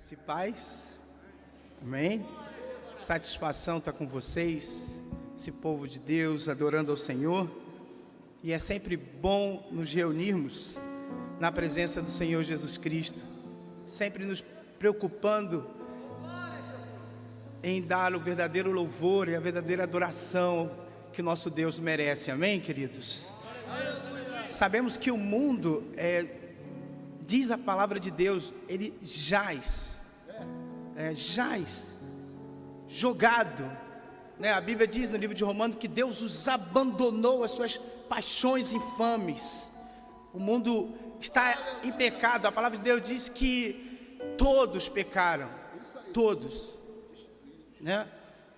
Graça e paz, amém? Satisfação estar com vocês, esse povo de Deus, adorando ao Senhor. E é sempre bom nos reunirmos na presença do Senhor Jesus Cristo, sempre nos preocupando em dar o verdadeiro louvor e a verdadeira adoração que o nosso Deus merece, amém, queridos? Sabemos que o mundo diz a palavra de Deus, ele jaz, jogado, né? A Bíblia diz no livro de Romanos que Deus os abandonou às suas paixões infames. O mundo está em pecado. A palavra de Deus diz que todos pecaram, todos, né?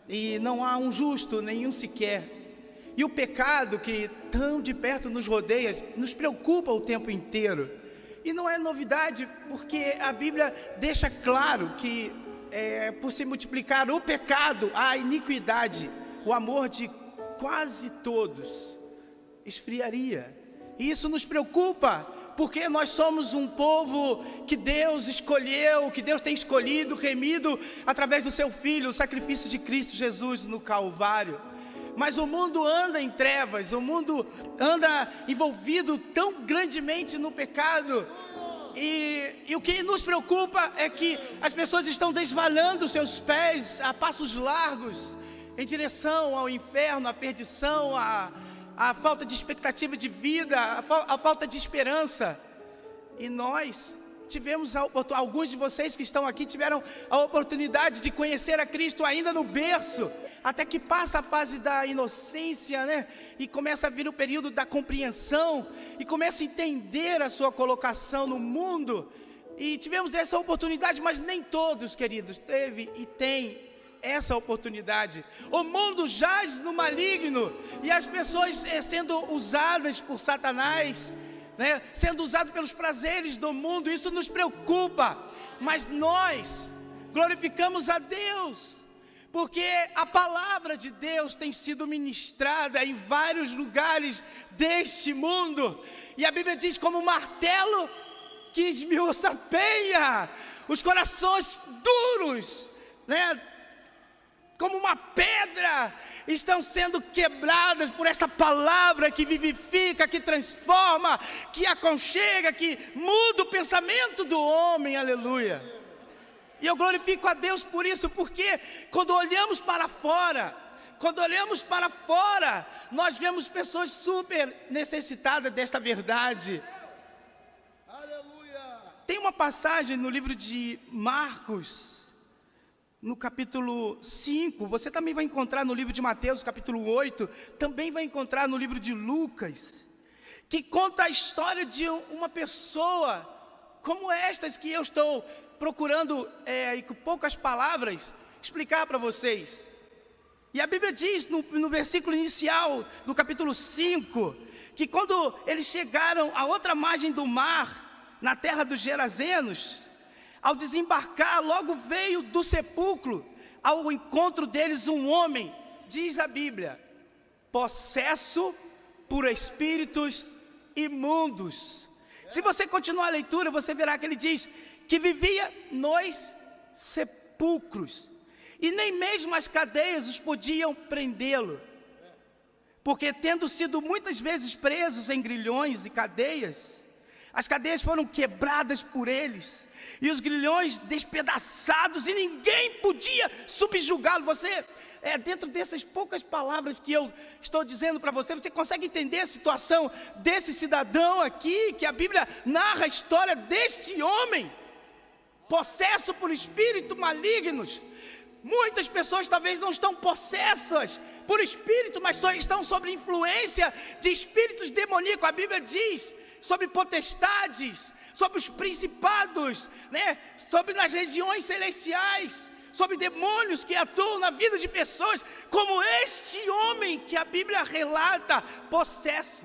E não há um justo, nenhum sequer. E o pecado que tão de perto nos rodeia, nos preocupa o tempo inteiro. E não é novidade, porque a Bíblia deixa claro que por se multiplicar o pecado, a iniquidade, o amor de quase todos esfriaria. E isso nos preocupa, porque nós somos um povo que Deus escolheu, que Deus tem escolhido, remido através do seu Filho, o sacrifício de Cristo Jesus no Calvário. Mas o mundo anda em trevas, o mundo anda envolvido tão grandemente no pecado. E o que nos preocupa é que as pessoas estão desvalando seus pés a passos largos em direção ao inferno, à perdição, à falta de expectativa de vida, à falta de esperança. E nós tivemos alguns de vocês que estão aqui tiveram a oportunidade de conhecer a Cristo ainda no berço, até que passa a fase da inocência, né? E começa a vir o período da compreensão, e começa a entender a sua colocação no mundo. E tivemos essa oportunidade, mas nem todos, queridos, teve e tem essa oportunidade. O mundo jaz no maligno, e as pessoas sendo usadas por Satanás, né? Sendo usado pelos prazeres do mundo. Isso nos preocupa, mas nós glorificamos a Deus, porque a palavra de Deus tem sido ministrada em vários lugares deste mundo, e a Bíblia diz: como um martelo que esmiuça a penha, os corações duros, né, como uma pedra, estão sendo quebradas por esta palavra que vivifica, que transforma, que aconchega, que muda o pensamento do homem, aleluia. E eu glorifico a Deus por isso, porque quando olhamos para fora, nós vemos pessoas super necessitadas desta verdade. Aleluia. Tem uma passagem no livro de Marcos, no capítulo 5, você também vai encontrar no livro de Mateus, capítulo 8, também vai encontrar no livro de Lucas, que conta a história de uma pessoa como estas que eu estou procurando, com poucas palavras, explicar para vocês. E a Bíblia diz no versículo inicial do capítulo 5, que quando eles chegaram à outra margem do mar, na terra dos Gerazenos, ao desembarcar, logo veio do sepulcro ao encontro deles um homem, diz a Bíblia, possesso por espíritos imundos. Se você continuar a leitura, você verá que ele diz que vivia nos sepulcros, e nem mesmo as cadeias os podiam prendê-lo, porque tendo sido muitas vezes presos em grilhões e cadeias, as cadeias foram quebradas por eles, e os grilhões despedaçados, e ninguém podia subjugá-lo. Você, dentro dessas poucas palavras que eu estou dizendo para você, você consegue entender a situação desse cidadão aqui, que a Bíblia narra a história deste homem, possesso por espíritos malignos. Muitas pessoas talvez não estão possessas por espírito, mas só estão sob influência de espíritos demoníacos. A Bíblia diz sobre potestades, sobre os principados, né? Sobre nas regiões celestiais, sobre demônios que atuam na vida de pessoas, como este homem que a Bíblia relata, possesso.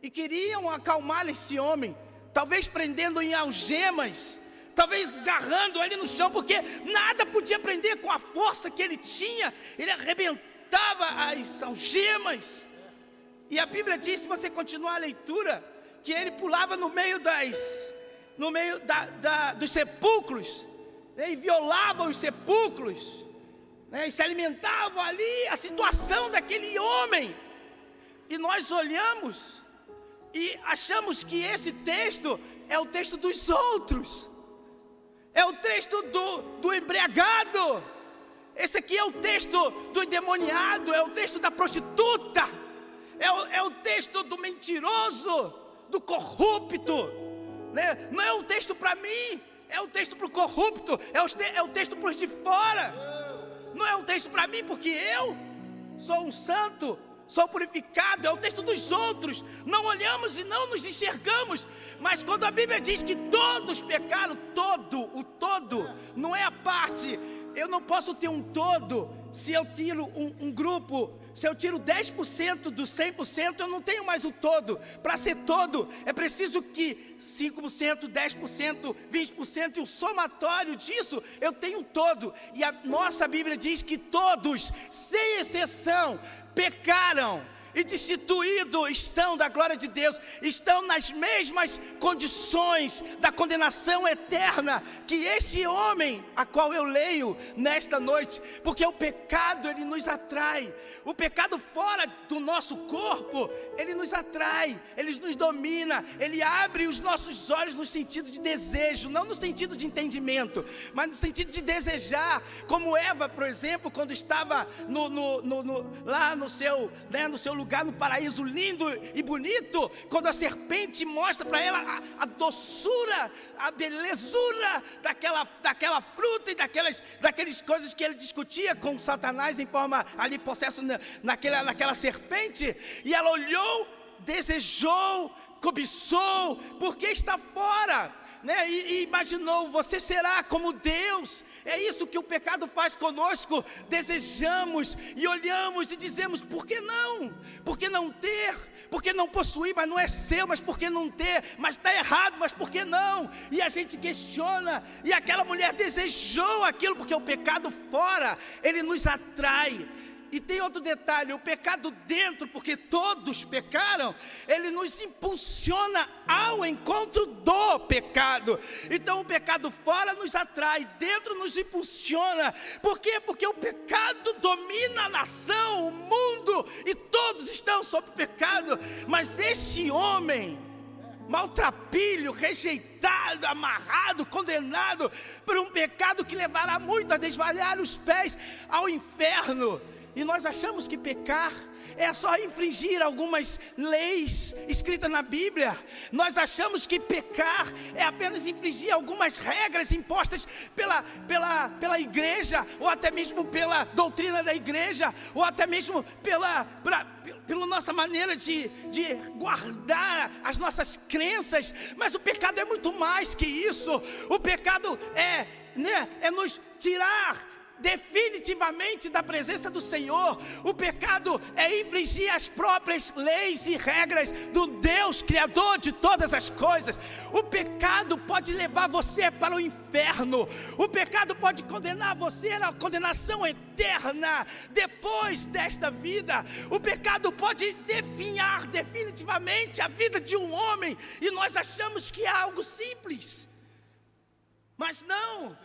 E queriam acalmar esse homem, talvez prendendo em algemas, talvez agarrando ele no chão, porque nada podia prender com a força que ele tinha. Ele arrebentava as algemas. E a Bíblia diz, se você continuar a leitura, que ele pulava no meio dos sepulcros, né, e violavam os sepulcros, né, e se alimentavam ali, a situação daquele homem. E nós olhamos e achamos que esse texto é o texto dos outros, é o texto do embriagado, esse aqui é o texto do endemoniado, é o texto da prostituta, é o texto do mentiroso, do corrupto, né? Não é um texto para mim, é um texto para o corrupto, é o texto para os de fora. Não é um texto para mim, porque eu sou um santo, sou purificado, é o texto dos outros. Não olhamos e não nos enxergamos. Mas quando a Bíblia diz que todos pecaram, o todo, não é a parte. Eu não posso ter um todo se eu tiro um grupo. Se eu tiro 10% do 100%, eu não tenho mais o todo. Para ser todo, é preciso que 5%, 10%, 20%, e o somatório disso, eu tenho um todo. E a nossa Bíblia diz que todos, sem exceção, pecaram e destituídos estão da glória de Deus, estão nas mesmas condições da condenação eterna que este homem, a qual eu leio nesta noite, porque o pecado, ele nos atrai, o pecado fora do nosso corpo, ele nos atrai, ele nos domina, ele abre os nossos olhos no sentido de desejo, não no sentido de entendimento, mas no sentido de desejar, como Eva, por exemplo, quando estava lá no seu lugar no paraíso lindo e bonito, quando a serpente mostra para ela a doçura, a belezura daquela fruta e daquelas coisas que ele discutia com Satanás em forma ali possesso naquela serpente, e ela olhou, desejou, cobiçou, porque está fora, né? E imaginou, você será como Deus. É isso que o pecado faz conosco. Desejamos e olhamos e dizemos, por que não? Por que não ter? Por que não possuir? Mas não é seu, mas por que não ter? Mas está errado, mas por que não? E a gente questiona, e aquela mulher desejou aquilo, porque o pecado fora, ele nos atrai. E tem outro detalhe, o pecado dentro, porque todos pecaram, ele nos impulsiona ao encontro do pecado. Então o pecado fora nos atrai, dentro nos impulsiona. Por quê? Porque o pecado domina a nação, o mundo, e todos estão sob o pecado. Mas este homem, maltrapilho, rejeitado, amarrado, condenado por um pecado que levará muito a desvalhar os pés ao inferno. E nós achamos que pecar é só infringir algumas leis escritas na Bíblia. Nós achamos que pecar é apenas infringir algumas regras impostas pela igreja, ou até mesmo pela doutrina da igreja, ou até mesmo pela nossa maneira de guardar as nossas crenças. Mas o pecado é muito mais que isso. O pecado é nos tirar definitivamente da presença do Senhor. O pecado é infringir as próprias leis e regras do Deus Criador de todas as coisas. O pecado pode levar você para o inferno. O pecado pode condenar você à condenação eterna depois desta vida. O pecado pode definhar definitivamente a vida de um homem, e nós achamos que é algo simples, mas não.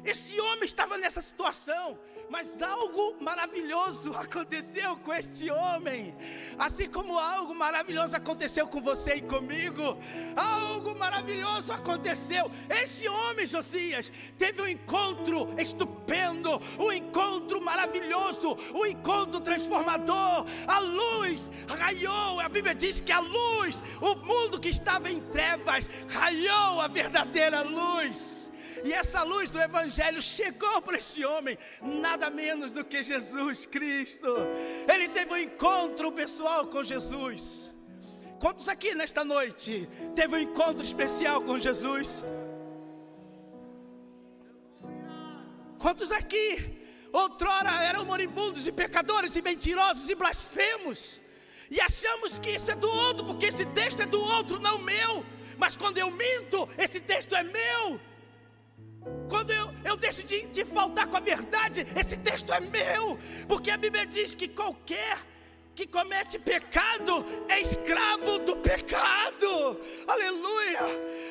Esse homem estava nessa situação, mas algo maravilhoso aconteceu com este homem. Assim como algo maravilhoso aconteceu com você e comigo, algo maravilhoso aconteceu. Esse homem, Josias, teve um encontro estupendo, um encontro maravilhoso, um encontro transformador. A luz raiou, a Bíblia diz que a luz, o mundo que estava em trevas, raiou a verdadeira luz. E essa luz do Evangelho chegou para esse homem, nada menos do que Jesus Cristo. Ele teve um encontro pessoal com Jesus. Quantos aqui nesta noite teve um encontro especial com Jesus? Quantos aqui outrora eram moribundos e pecadores e mentirosos e blasfemos, e achamos que isso é do outro, porque esse texto é do outro, não meu. Mas quando eu minto, esse texto é meu. Quando eu deixo de faltar com a verdade, esse texto é meu. Porque a Bíblia diz que qualquer que comete pecado é escravo do pecado. Aleluia.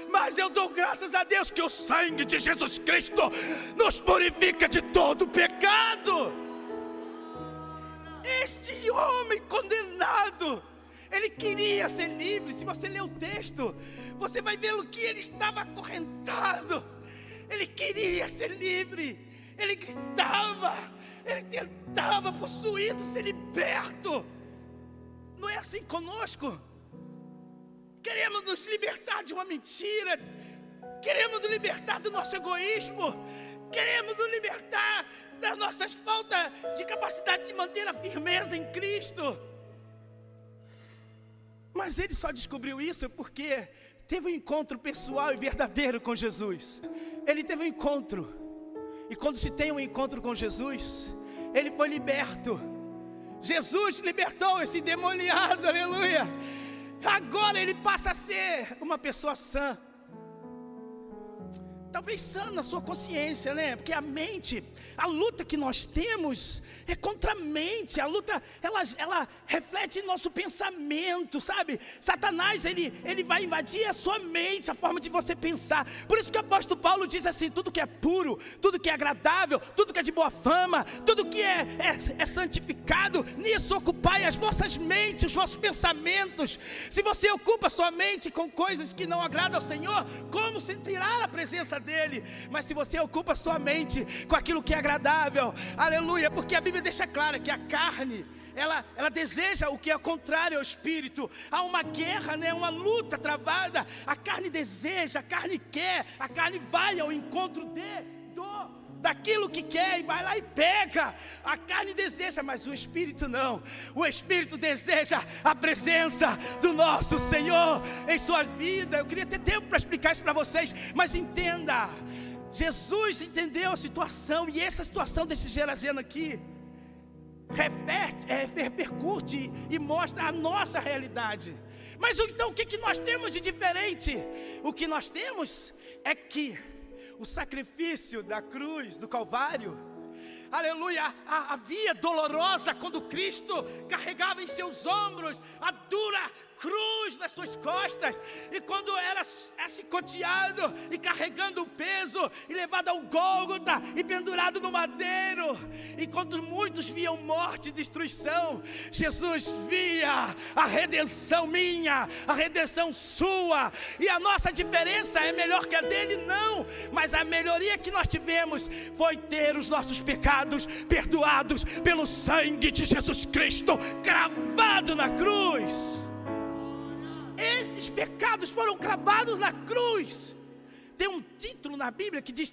Mas eu dou graças a Deus que o sangue de Jesus Cristo nos purifica de todo pecado. Este homem condenado, ele queria ser livre. Se você ler o texto, você vai ver o que ele estava acorrentado. Ele queria ser livre, ele gritava, ele tentava possuído, ser liberto. Não é assim conosco? Queremos nos libertar de uma mentira, queremos nos libertar do nosso egoísmo, queremos nos libertar das nossas faltas de capacidade de manter a firmeza em Cristo. Mas ele só descobriu isso porque teve um encontro pessoal e verdadeiro com Jesus. Ele teve um encontro. E quando se tem um encontro com Jesus, ele foi liberto. Jesus libertou esse endemoniado, aleluia. Agora ele passa a ser uma pessoa sã. Talvez sã na sua consciência, né? Porque a mente, a luta que nós temos é contra a mente. A luta, ela reflete em nosso pensamento, sabe? Satanás, ele vai invadir a sua mente, a forma de você pensar. Por isso que o apóstolo Paulo diz assim: tudo que é puro, tudo que é agradável, tudo que é de boa fama, tudo que é santificado, nisso ocupai as vossas mentes, os vossos pensamentos. Se você ocupa a sua mente com coisas que não agradam ao Senhor, como sentirá a presença dele? Mas se você ocupa a sua mente com aquilo que é agradável, aleluia, porque a Bíblia deixa claro que a carne, ela deseja o que é contrário ao espírito. Há uma guerra, né? Uma luta travada. A carne deseja, a carne quer, a carne vai ao encontro daquilo que quer e vai lá e pega. A carne deseja, mas o Espírito não. O Espírito deseja a presença do nosso Senhor em sua vida. Eu queria ter tempo para explicar isso para vocês, mas entenda, Jesus entendeu a situação, e essa situação desse Gerazeno aqui repercute e mostra a nossa realidade. Mas então o que nós temos de diferente? O que nós temos é que o sacrifício da cruz, do Calvário, aleluia, a via dolorosa, quando Cristo carregava em seus ombros a dura cruz nas suas costas, e quando era chicoteado e carregando o peso e levado ao Gólgota e pendurado no madeiro, enquanto muitos viam morte e destruição, Jesus via a redenção minha, a redenção sua. E a nossa diferença é melhor que a dele? Não, mas a melhoria que nós tivemos foi ter os nossos pecados perdoados pelo sangue de Jesus Cristo cravado na cruz. Esses pecados foram cravados na cruz. Tem um título na Bíblia que diz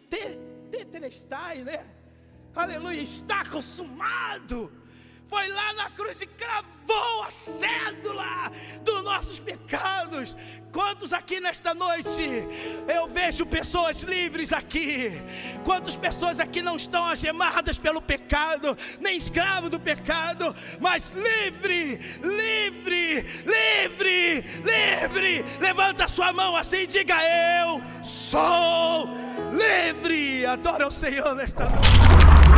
tetelestai, né? Aleluia, está consumado. Foi lá na cruz e cravou a cédula dos nossos pecados. Quantos aqui nesta noite eu vejo pessoas livres aqui? Quantas pessoas aqui não estão algemadas pelo pecado, nem escravo do pecado, mas livre, livre, livre, livre? Levanta a sua mão assim e diga: eu sou livre. Adora o Senhor nesta noite.